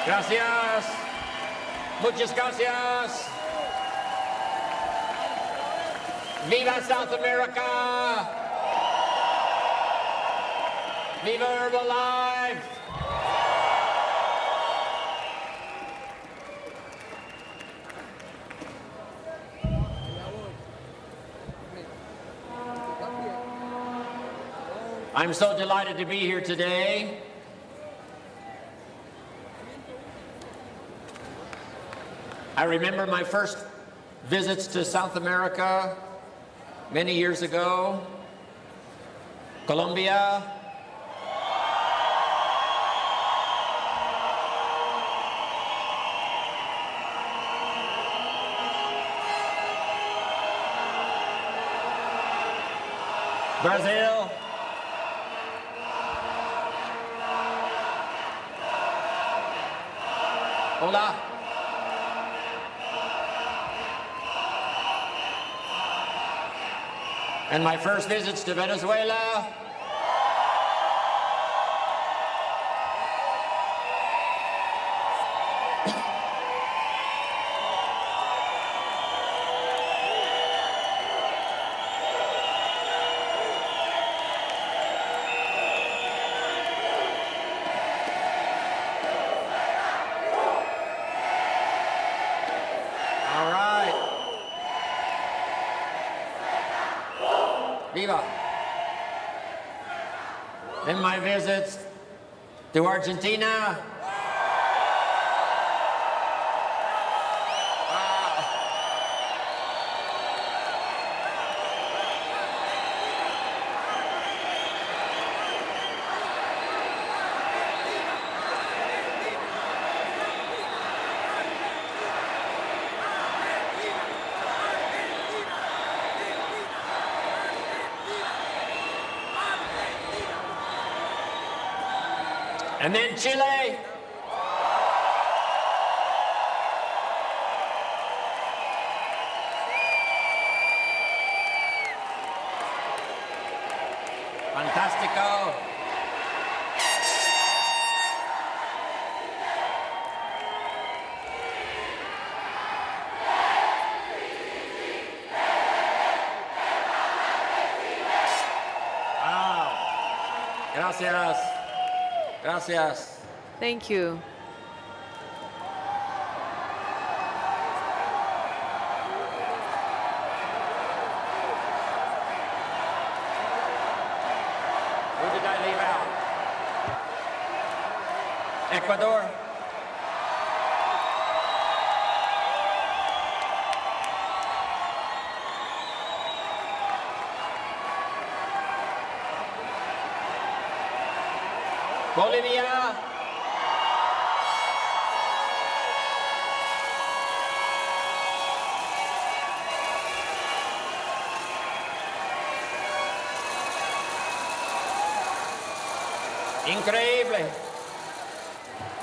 Gracias. Muchas gracias. Viva South America. Viva Herbalife. I'm so delighted to be here today. I remember my first visits to South America many years ago. Colombia, Brazil, hola. And my first visits to Venezuela. Viva. Then my visits to Argentina. And then Chile. Fantastico. Wow. Gracias. Gracias. Thank you. Who did I leave out? Ecuador. Bolivia. Increíble.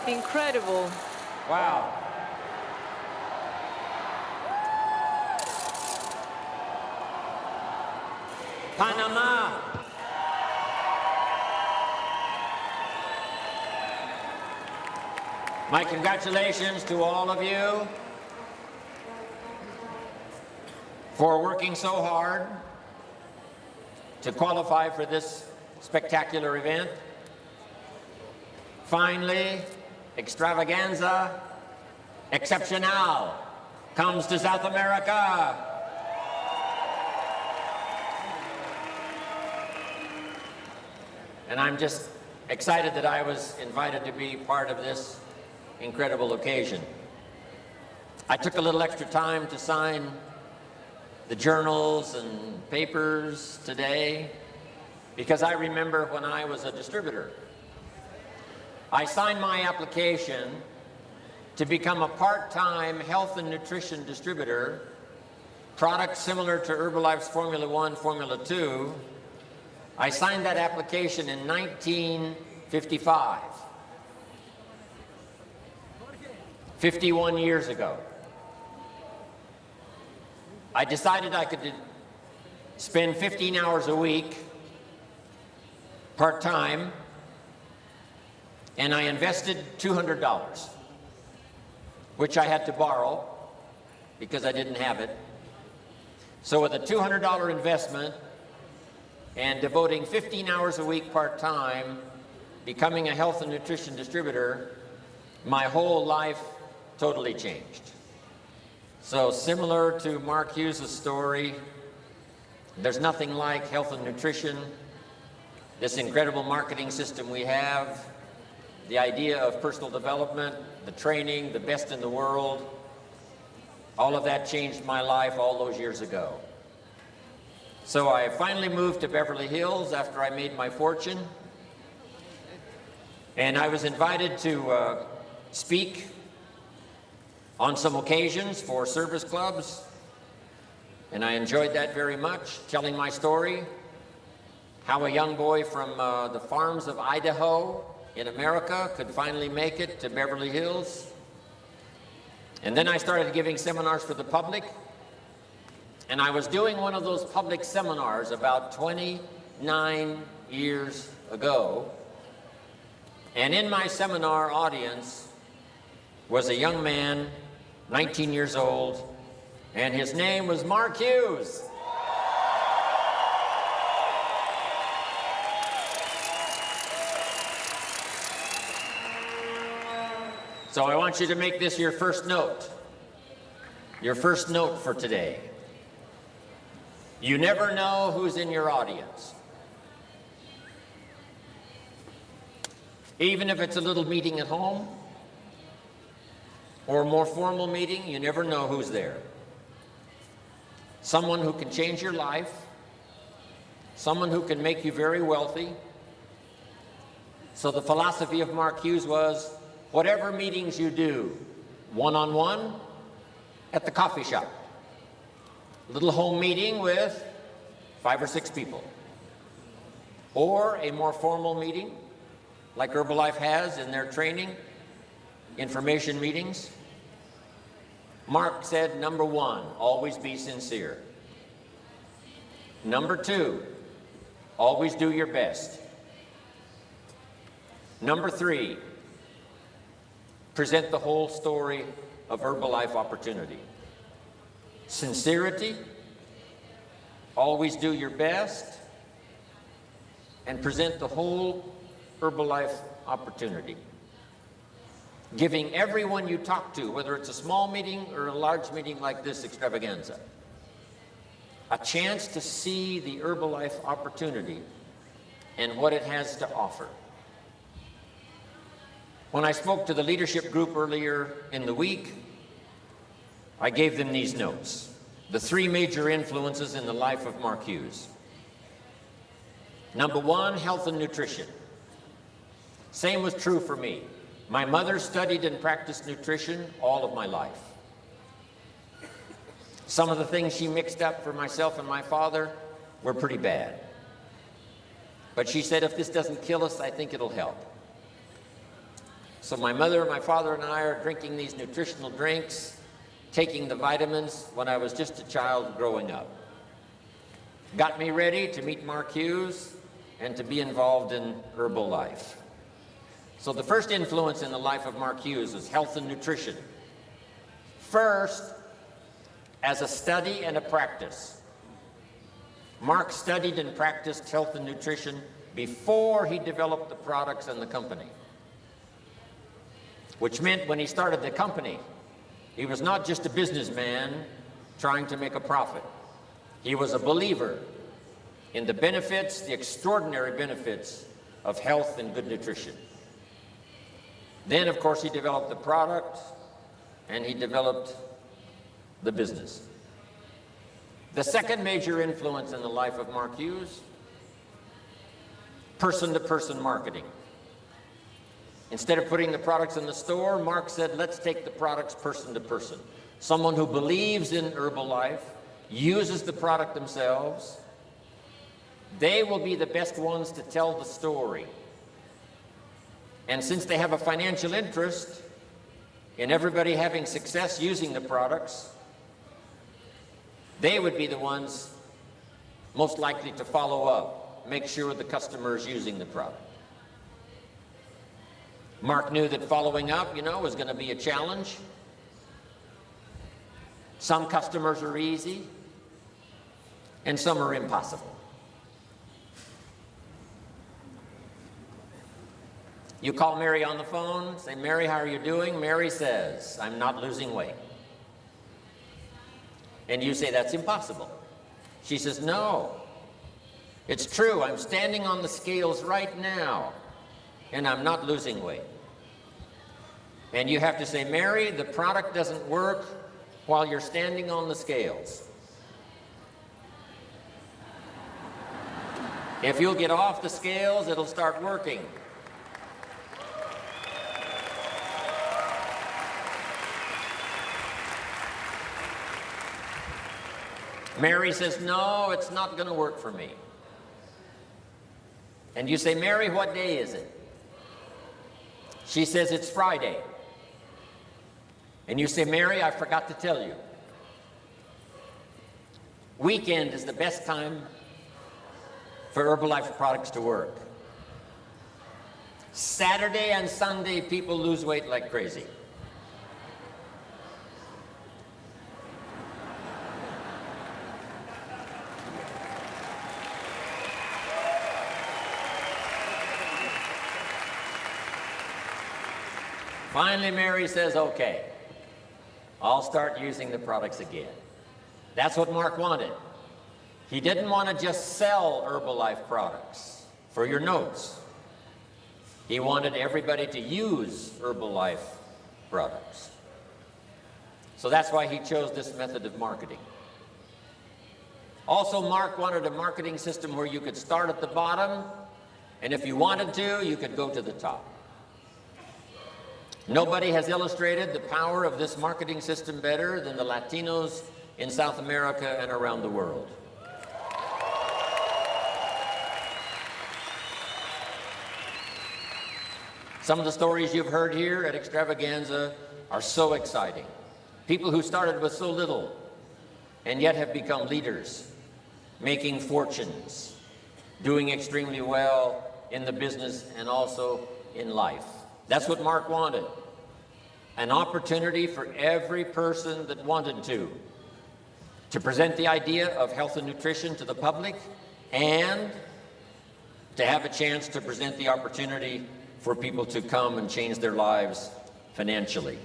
Incredible. Wow. Panama. My congratulations to all of you for working so hard to qualify for this spectacular event. Finally, extravaganza excepcional comes to South America. And I'm just excited that I was invited to be part of this incredible occasion. I took a little extra time to sign the journals and papers today because I remember when I was a distributor. I signed my application to become a part-time health and nutrition distributor, products similar to Herbalife's Formula 1, Formula 2. I signed that application in 1955. 51 years ago. I decided I could spend 15 hours a week, part-time, and I invested $200. which I had to borrow because I didn't have it. So with a $200 investment and devoting 15 hours a week part-time, becoming a health and nutrition distributor, my whole life totally changed. So similar to Mark Hughes' story, there's nothing like health and nutrition, this incredible marketing system we have, the idea of personal development, the training, the best in the world. All of that changed my life all those years ago. So I finally moved to Beverly Hills after I made my fortune. And I was invited to speak on some occasions for service clubs. And I enjoyed that very much, telling my story, how a young boy from the farms of Idaho in America could finally make it to Beverly Hills. And then I started giving seminars for the public. And I was doing one of those public seminars about 29 years ago. And in my seminar audience was a young man, 19 years old, and his name was Mark Hughes. So I want you to make this your first note for today. You never know who's in your audience. Even if it's a little meeting at home or a more formal meeting, you never know who's there. Someone who can change your life, someone who can make you very wealthy. So the philosophy of Mark Hughes was, whatever meetings you do, one-on-one, at the coffee shop, a little home meeting with 5 or 6 people, or a more formal meeting like Herbalife has in their training, information meetings. Mark said, number 1, always be sincere. Number 2, always do your best. Number 3, present the whole story of Herbalife opportunity. Sincerity, always do your best, and present the whole Herbalife opportunity. Giving everyone you talk to, whether it's a small meeting or a large meeting like this extravaganza, a chance to see the Herbalife opportunity and what it has to offer. When I spoke to the leadership group earlier in the week, I gave them these notes, the 3 major influences in the life of Mark Hughes. Number 1, health and nutrition. Same was true for me. My mother studied and practiced nutrition all of my life. Some of the things she mixed up for myself and my father were pretty bad. But she said, if this doesn't kill us, I think it'll help. So my mother, my father, and I are drinking these nutritional drinks, taking the vitamins when I was just a child growing up. Got me ready to meet Mark Hughes and to be involved in Herbalife. So the first influence in the life of Mark Hughes is health and nutrition. First, as a study and a practice. Mark studied and practiced health and nutrition before he developed the products and the company. Which meant when he started the company, he was not just a businessman trying to make a profit. He was a believer in the benefits, the extraordinary benefits of health and good nutrition. Then, of course, he developed the product and he developed the business. The second major influence in the life of Mark Hughes, person-to-person marketing. Instead of putting the products in the store, Mark said, let's take the products person to person. Someone who believes in Herbalife, uses the product themselves, they will be the best ones to tell the story. And since they have a financial interest in everybody having success using the products, they would be the ones most likely to follow up, make sure the customer is using the product. Mark knew that following up, was going to be a challenge. Some customers are easy, and some are impossible. You call Mary on the phone, say, "Mary, how are you doing?" Mary says, "I'm not losing weight." And you say, "That's impossible." She says, "No, it's true. I'm standing on the scales right now, and I'm not losing weight." And you have to say, "Mary, the product doesn't work while you're standing on the scales. If you'll get off the scales, it'll start working." Mary says, "No, it's not going to work for me." And you say, "Mary, what day is it?" She says, "It's Friday." And you say, "Mary, I forgot to tell you. Weekend is the best time for Herbalife products to work. Saturday and Sunday, people lose weight like crazy." Finally, Mary says, "Okay, I'll start using the products again." That's what Mark wanted. He didn't want to just sell Herbalife products for your notes. He wanted everybody to use Herbalife products. So that's why he chose this method of marketing. Also, Mark wanted a marketing system where you could start at the bottom, and if you wanted to, you could go to the top. Nobody has illustrated the power of this marketing system better than the Latinos in South America and around the world. Some of the stories you've heard here at Extravaganza are so exciting. People who started with so little and yet have become leaders, making fortunes, doing extremely well in the business and also in life. That's what Mark wanted. An opportunity for every person that wanted to present the idea of health and nutrition to the public, and to have a chance to present the opportunity for people to come and change their lives financially.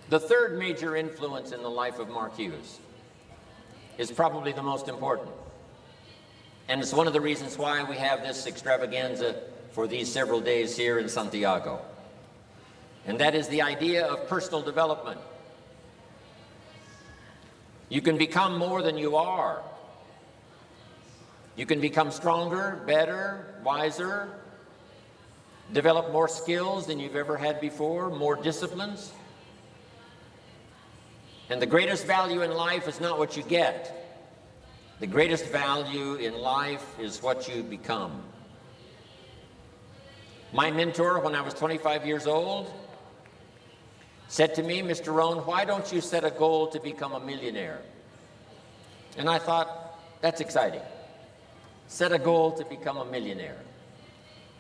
The third major influence in the life of Mark Hughes is probably the most important. And it's one of the reasons why we have this extravaganza for these several days here in Santiago. And that is the idea of personal development. You can become more than you are. You can become stronger, better, wiser, develop more skills than you've ever had before, more disciplines. And the greatest value in life is not what you get. The greatest value in life is what you become. My mentor, when I was 25 years old, said to me, "Mr. Rohn, why don't you set a goal to become a millionaire?" And I thought, that's exciting. Set a goal to become a millionaire.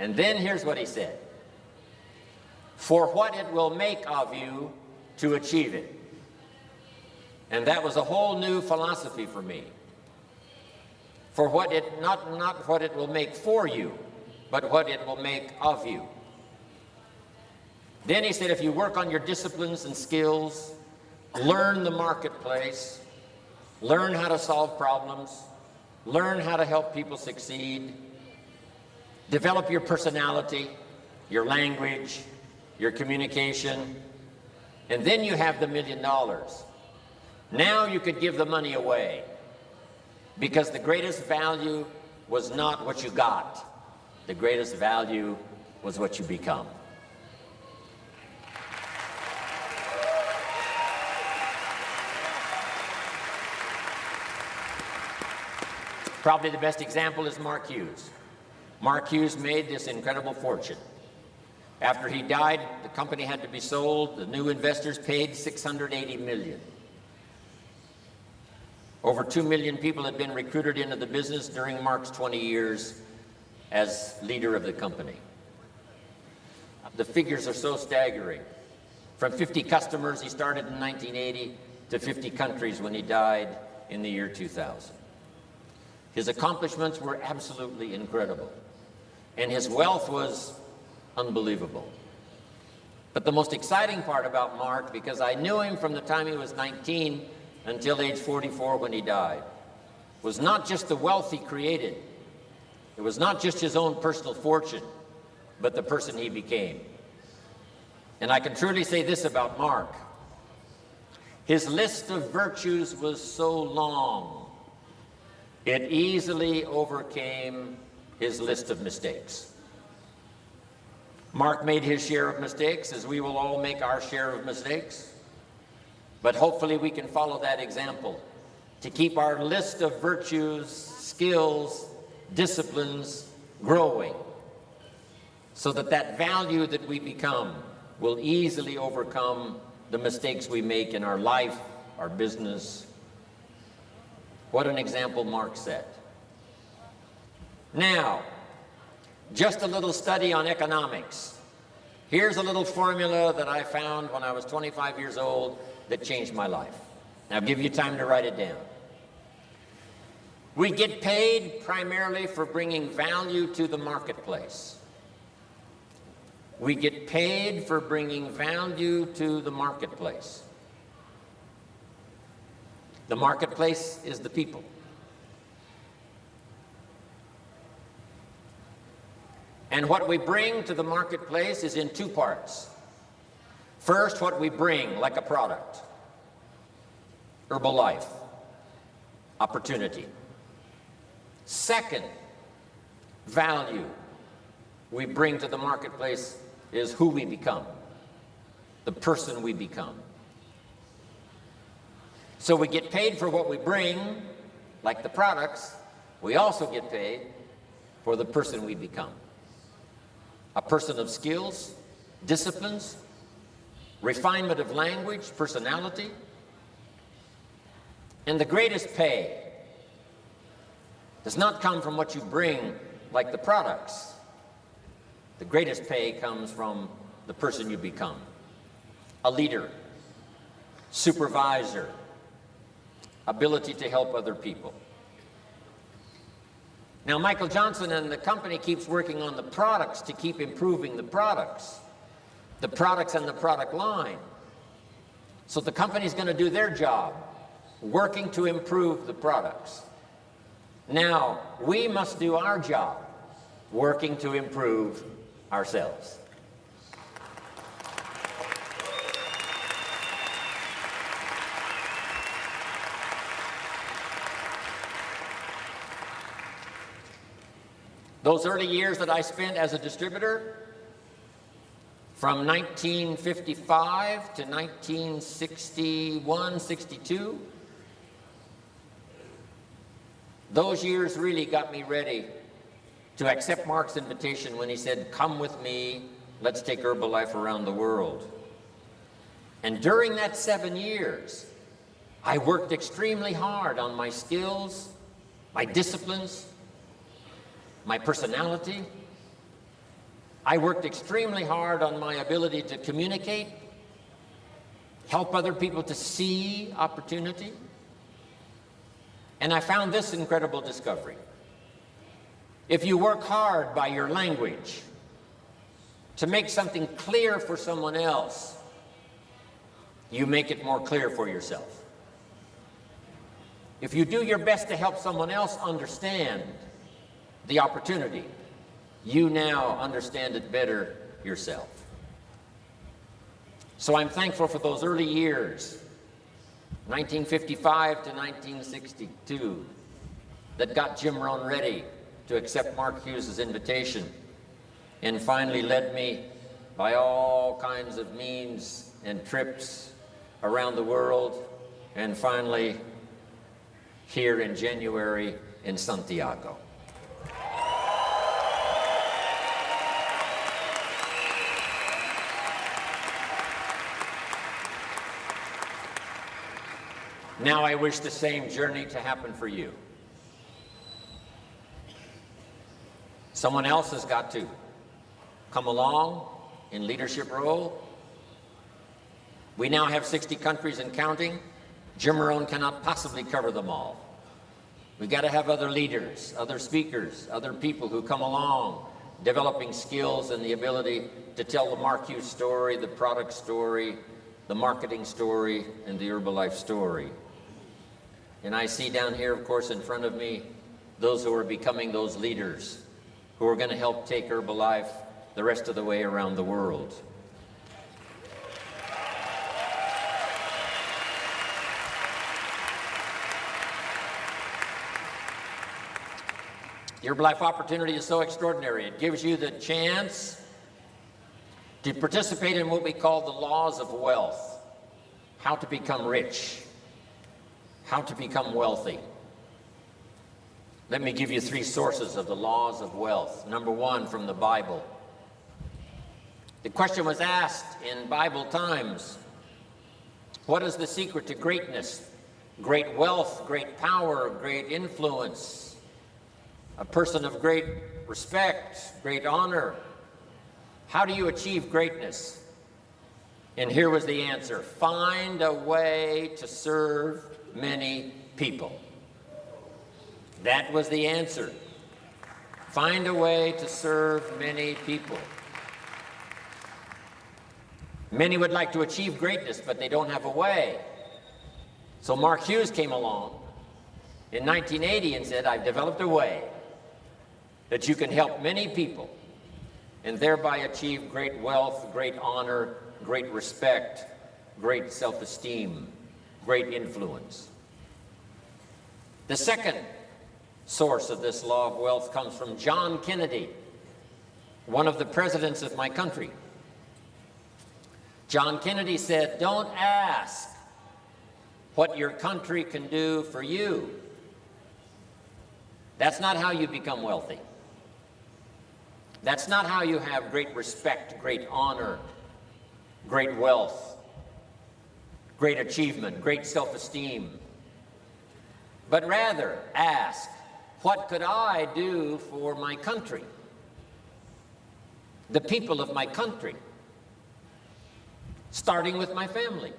And then here's what he said: "For what it will make of you to achieve it." And that was a whole new philosophy for me. For what it, not what it will make for you, but what it will make of you. Then he said, if you work on your disciplines and skills, learn the marketplace, learn how to solve problems, learn how to help people succeed, develop your personality, your language, your communication, and then you have the $1 million. Now you could give the money away, because the greatest value was not what you got. The greatest value was what you become. Probably the best example is Mark Hughes. Mark Hughes made this incredible fortune. After he died, the company had to be sold. The new investors paid $680 million. Over 2 million people had been recruited into the business during Mark's 20 years as leader of the company. The figures are so staggering. From 50 customers he started in 1980 to 50 countries when he died in the year 2000. His accomplishments were absolutely incredible, and his wealth was unbelievable. But the most exciting part about Mark, because I knew him from the time he was 19 until age 44 when he died, was not just the wealth he created. It was not just his own personal fortune, but the person he became. And I can truly say this about Mark. His list of virtues was so long, it easily overcame his list of mistakes. Mark made his share of mistakes, as we will all make our share of mistakes. But hopefully we can follow that example to keep our list of virtues, skills, disciplines growing, so that that value that we become will easily overcome the mistakes we make in our life, our business. What an example Mark set. Now, just a little study on economics. Here's a little formula that I found when I was 25 years old that changed my life. Now, I'll give you time to write it down. We get paid primarily for bringing value to the marketplace. We get paid for bringing value to the marketplace. The marketplace is the people. And what we bring to the marketplace is in two parts. First, what we bring, like a product, Herbalife, opportunity. Second, value we bring to the marketplace is who we become, the person we become. So we get paid for what we bring, like the products. We also get paid for the person we become. A person of skills, disciplines, refinement of language, personality. And the greatest pay does not come from what you bring, like the products. The greatest pay comes from the person you become. A leader, supervisor, ability to help other people. Now, Michael Johnson and the company keeps working on the products to keep improving the products and the product line. So the company's going to do their job, working to improve the products. Now, we must do our job, working to improve ourselves. Those early years that I spent as a distributor, from 1955 to 1961, 62, those years really got me ready to accept Mark's invitation when he said, "Come with me, let's take Herbalife around the world." And during that 7 years, I worked extremely hard on my skills, my disciplines, my personality. I worked extremely hard on my ability to communicate, help other people to see opportunity. And I found this incredible discovery. If you work hard by your language to make something clear for someone else, you make it more clear for yourself. If you do your best to help someone else understand the opportunity, you now understand it better yourself. So I'm thankful for those early years, 1955 to 1962, that got Jim Rohn ready to accept Mark Hughes' invitation, and finally led me by all kinds of means and trips around the world, and finally here in January in Santiago. Now I wish the same journey to happen for you. Someone else has got to come along in leadership role We now have 60 countries and counting. Jim Rohn cannot possibly cover them all. We've got to have other leaders, other speakers, other people who come along, developing skills and the ability to tell the Marque story, the product story, the marketing story, and the Herbalife story. And I see down here, of course, in front of me, those who are becoming those leaders who are going to help take Herbalife the rest of the way around the world. The Herbalife opportunity is so extraordinary. It gives you the chance to participate in what we call the laws of wealth, how to become rich, how to become wealthy. Let me give you 3 sources of the laws of wealth. Number 1, from the Bible. The question was asked in Bible times, what is the secret to greatness, great wealth, great power, great influence? A person of great respect, great honor. How do you achieve greatness? And here was the answer: find a way to serve many people. That was the answer. Find a way to serve many people. Many would like to achieve greatness, but they don't have a way. So Mark Hughes came along in 1980 and said, I've developed a way that you can help many people and thereby achieve great wealth, great honor, great respect, great self-esteem, great influence. The second source of this law of wealth comes from John Kennedy, one of the presidents of my country. John Kennedy said, don't ask what your country can do for you. That's not how you become wealthy. That's not how you have great respect, great honor, great wealth, great achievement, great self-esteem. But rather ask, what could I do for my country? The people of my country. Starting with my family.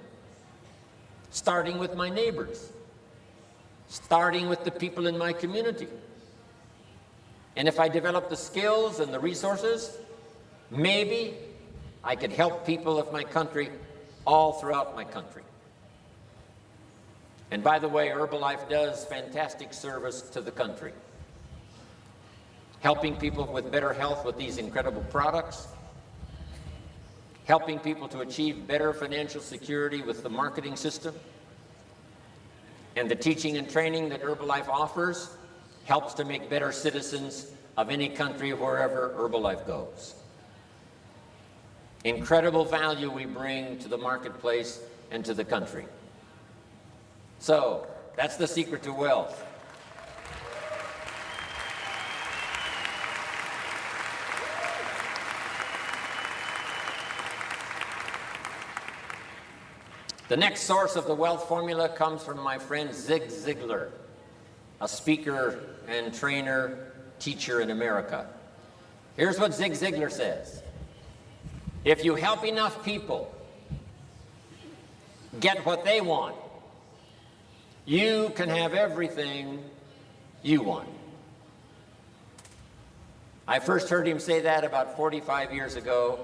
Starting with my neighbors. Starting with the people in my community. And if I develop the skills and the resources, maybe I could help people of my country all throughout my country. And by the way, Herbalife does fantastic service to the country, helping people with better health with these incredible products, helping people to achieve better financial security with the marketing system, and the teaching and training that Herbalife offers helps to make better citizens of any country wherever Herbalife goes. Incredible value we bring to the marketplace and to the country. So, that's the secret to wealth. The next source of the wealth formula comes from my friend Zig Ziglar, a speaker and trainer, teacher in America. Here's what Zig Ziglar says. If you help enough people get what they want, you can have everything you want. I first heard him say that about 45 years ago,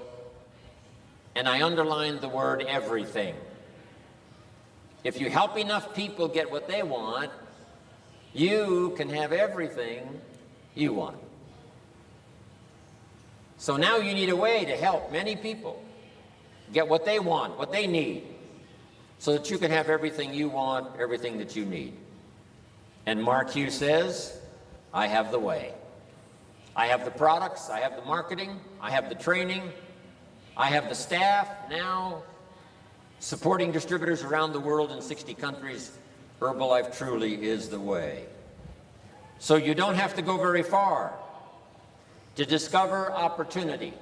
and I underlined the word everything. If you help enough people get what they want, you can have everything you want. So now you need a way to help many people get what they want, what they need, so that you can have everything you want, everything that you need. And Mark Hughes says, I have the way. I have the products, I have the marketing, I have the training, I have the staff now supporting distributors around the world in 60 countries. Herbalife truly is the way. So you don't have to go very far to discover opportunity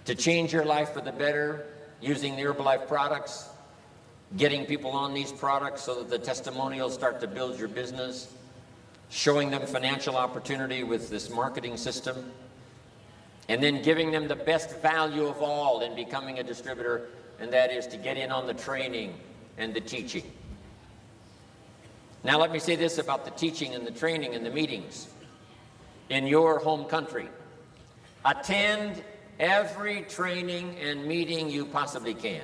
to change your life for the better using the Herbalife products, getting people on these products so that the testimonials start to build your business, showing them financial opportunity with this marketing system, and then giving them the best value of all in becoming a distributor and that is to get in on the training and the teaching. Now let me say this about the teaching and the training and the meetings in your home country. Attend every training and meeting you possibly can.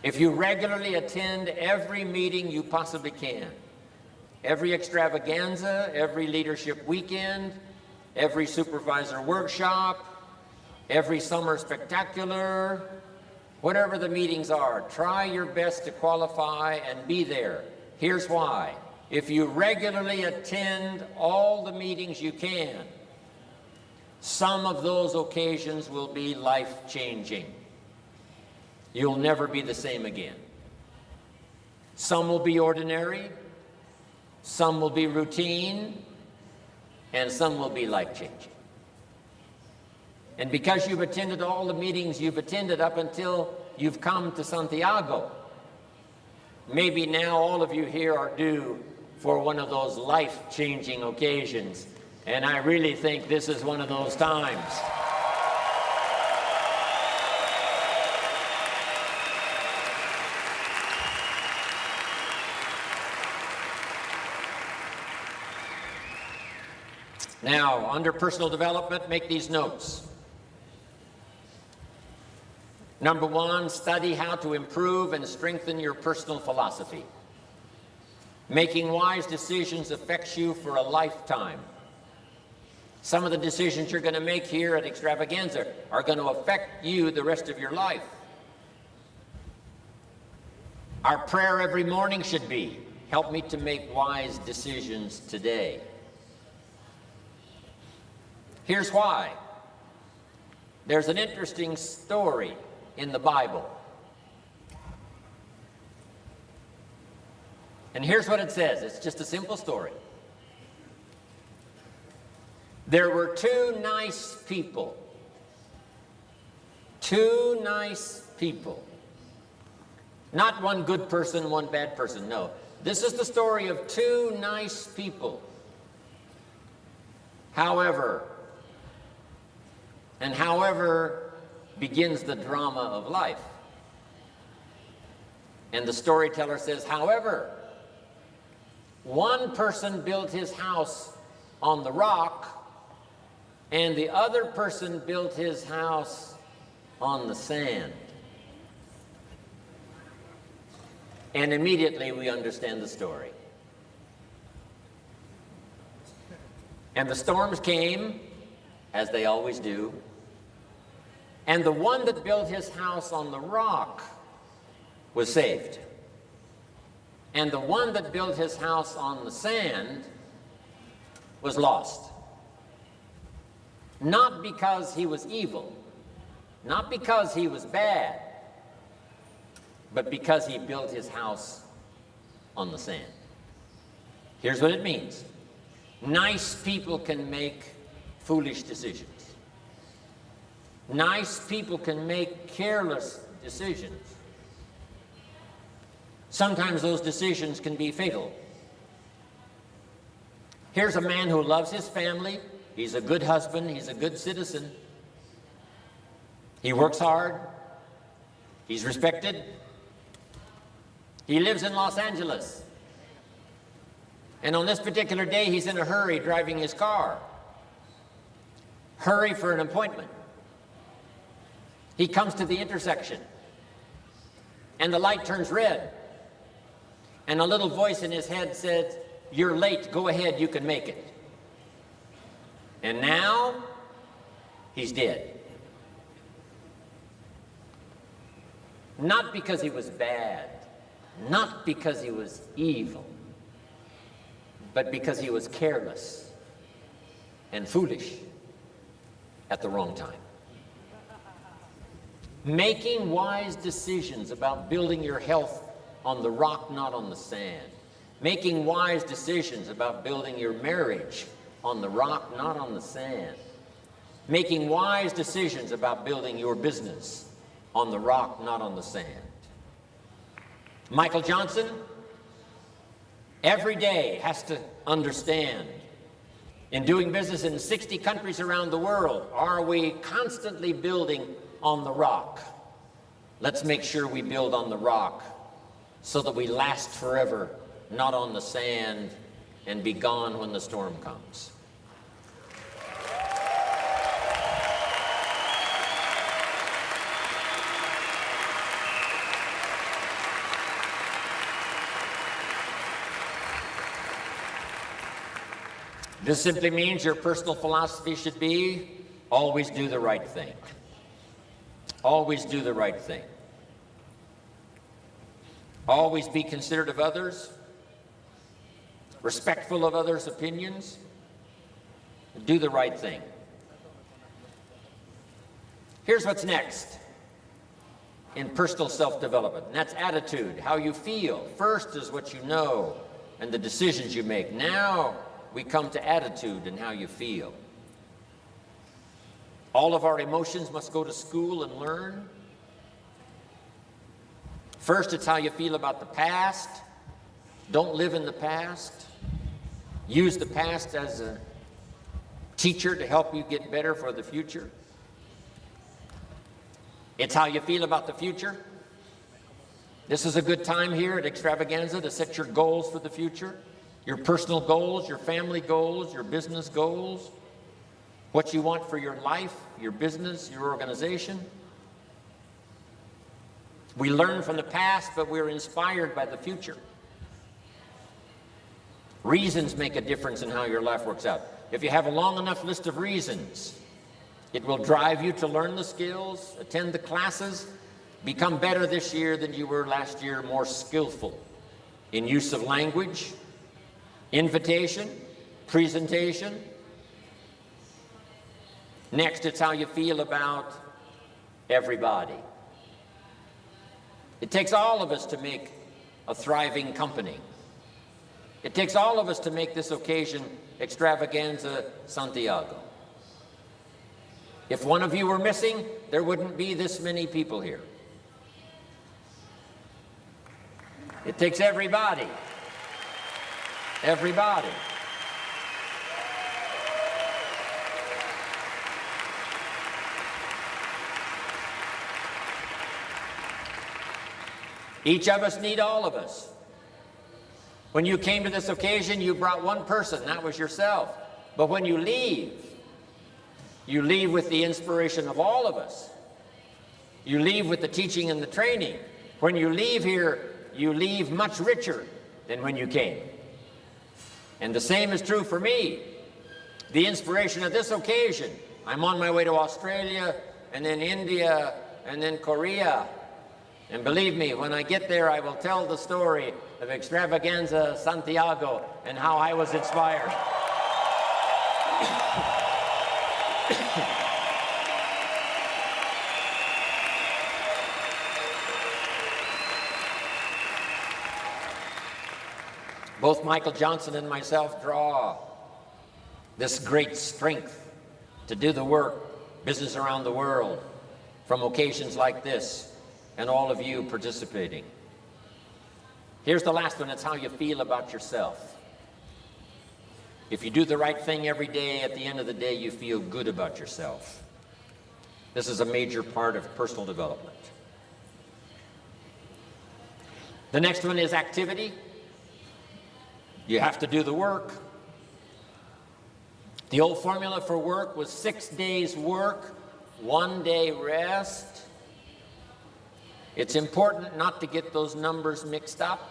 If you regularly attend every meeting you possibly can, every extravaganza, every leadership weekend, every supervisor workshop, every summer spectacular, whatever the meetings are, try your best to qualify and be there. Here's why. If you regularly attend all the meetings you can, some of those occasions will be life-changing. You'll never be the same again. Some will be ordinary, some will be routine, and some will be life-changing. And because you've attended all the meetings you've attended up until you've come to Santiago, maybe now all of you here are due for one of those life-changing occasions. And I really think this is one of those times. Now, under personal development, make these notes. Number one, study how to improve and strengthen your personal philosophy. Making wise decisions affects you for a lifetime. Some of the decisions you're going to make here at Extravaganza are going to affect you the rest of your life. Our prayer every morning should be, help me to make wise decisions today. Here's why. There's an interesting story in the Bible. And here's what it says. It's just a simple story. There were two nice people. Two nice people. Not one good person, one bad person. No. This is the story of two nice people. However begins the drama of life. And the storyteller says, however, one person built his house on the rock, and the other person built his house on the sand. And immediately we understand the story. And the storms came, as they always do, and the one that built his house on the rock was saved. And the one that built his house on the sand was lost. Not because he was evil, not because he was bad, but because he built his house on the sand. Here's what it means. Nice people can make foolish decisions. Nice people can make careless decisions. Sometimes those decisions can be fatal. Here's a man who loves his family. He's a good husband. He's a good citizen. He works hard. He's respected. He lives in Los Angeles. And on this particular day, he's in a hurry driving his car. Hurry for an appointment. He comes to the intersection, and the light turns red. And a little voice in his head says, "You're late, go ahead, you can make it." And now, he's dead. Not because he was bad, not because he was evil, but because he was careless and foolish at the wrong time. Making wise decisions about building your health on the rock, not on the sand. Making wise decisions about building your marriage on the rock, not on the sand. Making wise decisions about building your business on the rock, not on the sand. Michael Johnson every day has to understand, in doing business in 60 countries around the world, are we constantly building on the rock, Let's make sure we build on the rock so that we last forever, not on the sand and be gone when the storm comes. This simply means your personal philosophy should be always do the right thing. Always do the right thing. Always be considerate of others, respectful of others' opinions, do the right thing. Here's what's next in personal self-development, and that's attitude, how you feel. First is what you know and the decisions you make. Now we come to attitude and how you feel. All of our emotions must go to school and learn. First, it's how you feel about the past. Don't live in the past. Use the past as a teacher to help you get better for the future. It's how you feel about the future. This is a good time here at Extravaganza to set your goals for the future. Your personal goals, your family goals, your business goals. What you want for your life, your business, your organization. We learn from the past, but we're inspired by the future. Reasons make a difference in how your life works out. If you have a long enough list of reasons, it will drive you to learn the skills, attend the classes, become better this year than you were last year, more skillful in use of language, invitation, presentation. Next, it's how you feel about everybody. It takes all of us to make a thriving company. It takes all of us to make this occasion Extravaganza Santiago. If one of you were missing, there wouldn't be this many people here. It takes everybody. Everybody. Each of us need all of us. When you came to this occasion, you brought one person, that was yourself. But when you leave with the inspiration of all of us. You leave with the teaching and the training. When you leave here, you leave much richer than when you came. And the same is true for me. The inspiration of this occasion. I'm on my way to Australia, and then India, and then Korea. And believe me, when I get there, I will tell the story of Extravaganza Santiago and how I was inspired. Both Michael Johnson and myself draw this great strength to do the work, business around the world, from occasions like this. And all of you participating. Here's the last one. It's how you feel about yourself. If you do the right thing every day, at the end of the day, you feel good about yourself. This is a major part of personal development. The next one is activity. You have to do the work. The old formula for work was 6 days work, 1 day rest. It's important not to get those numbers mixed up.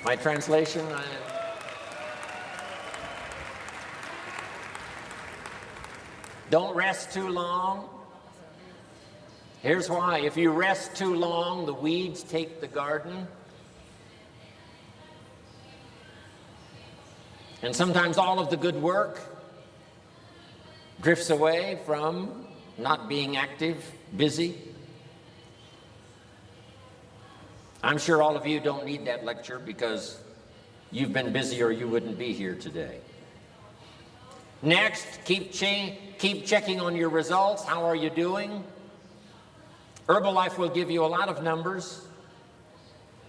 My translation, don't rest too long. Here's why. If you rest too long, the weeds take the garden. And sometimes all of the good work drifts away from not being active, busy. I'm sure all of you don't need that lecture because you've been busy or you wouldn't be here today. Next, keep checking on your results. How are you doing? Herbalife will give you a lot of numbers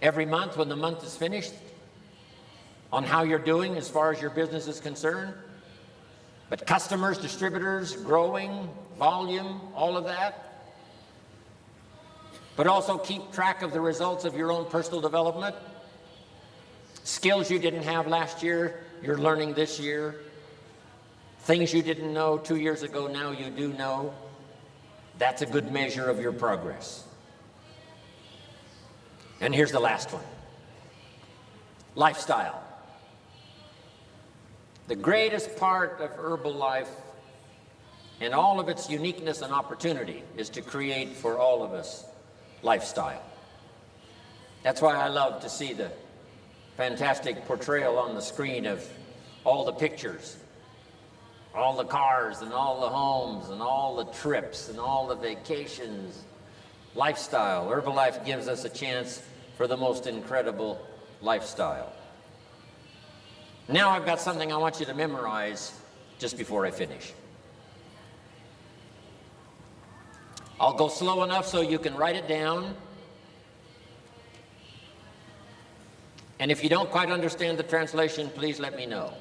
every month when the month is finished. on how you're doing as far as your business is concerned. But customers, distributors, growing, volume, all of that. But also keep track of the results of your own personal development. Skills you didn't have last year, you're learning this year. Things you didn't know 2 years ago, now you do know. That's a good measure of your progress. And here's the last one. Lifestyle. The greatest part of Herbalife and all of its uniqueness and opportunity is to create for all of us lifestyle. That's why I love to see the fantastic portrayal on the screen of all the pictures, all the cars and all the homes and all the trips and all the vacations. Lifestyle. Herbalife gives us a chance for the most incredible lifestyle. Now I've got something I want you to memorize just before I finish. I'll go slow enough so you can write it down. And if you don't quite understand the translation, please let me know.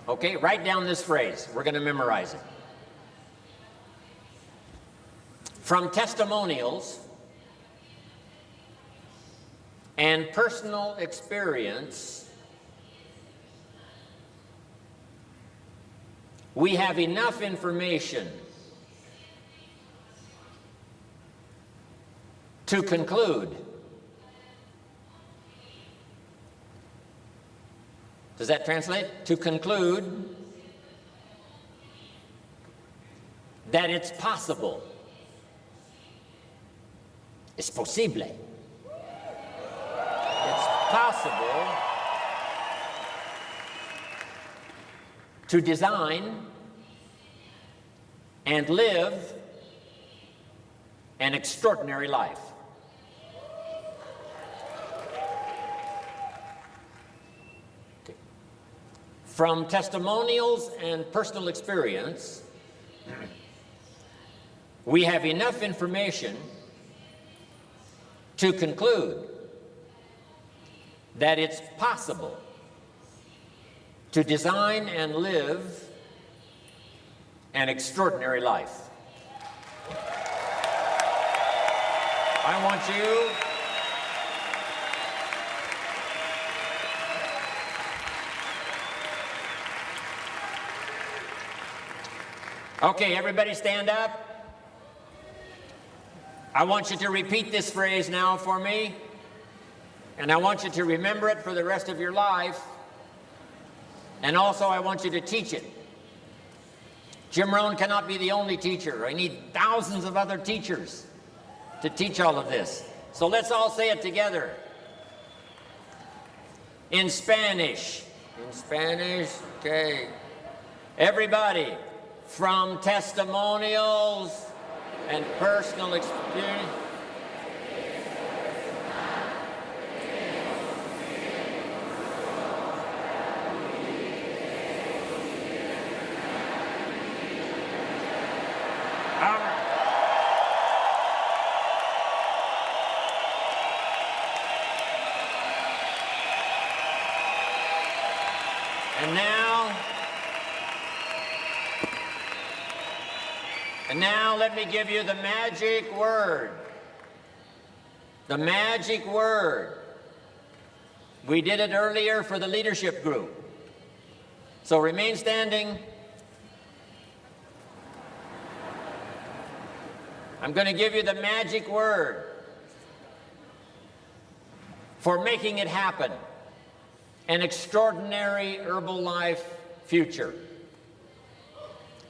Okay, write down this phrase. We're going to memorize it. From testimonials and personal experience, we have enough information to conclude. Does that translate? To conclude that it's possible. Es posible. It's possible to design and live an extraordinary life. Okay. From testimonials and personal experience, we have enough information to conclude that it's possible to design and live an extraordinary life. I want you okay, everybody stand up. I want you to repeat this phrase now for me, and I want you to remember it for the rest of your life, and also I want you to teach it. Jim Rohn cannot be the only teacher. I need thousands of other teachers to teach all of this. So let's all say it together. In Spanish. In Spanish, okay. Everybody, from testimonials and personal experience. And now let me give you the magic word. The magic word. We did it earlier for the leadership group. So remain standing. I'm going to give you the magic word for making it happen. An extraordinary Herbalife future.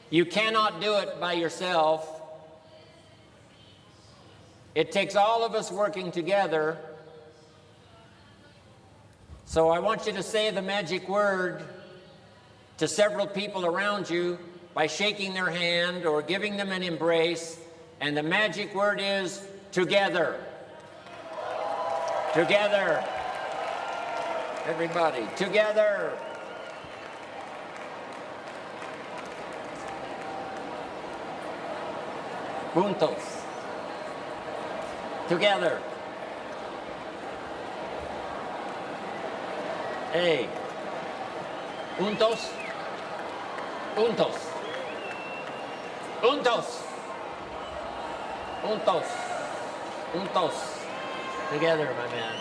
You cannot do it by yourself. It takes all of us working together. So I want you to say the magic word to several people around you by shaking their hand or giving them an embrace. And the magic word is together. Together. Everybody, together. Juntos. Together. Hey. Juntos. Juntos. Juntos. Juntos. Juntos. Together, my man.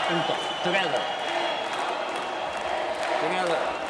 Juntos. Together. Together.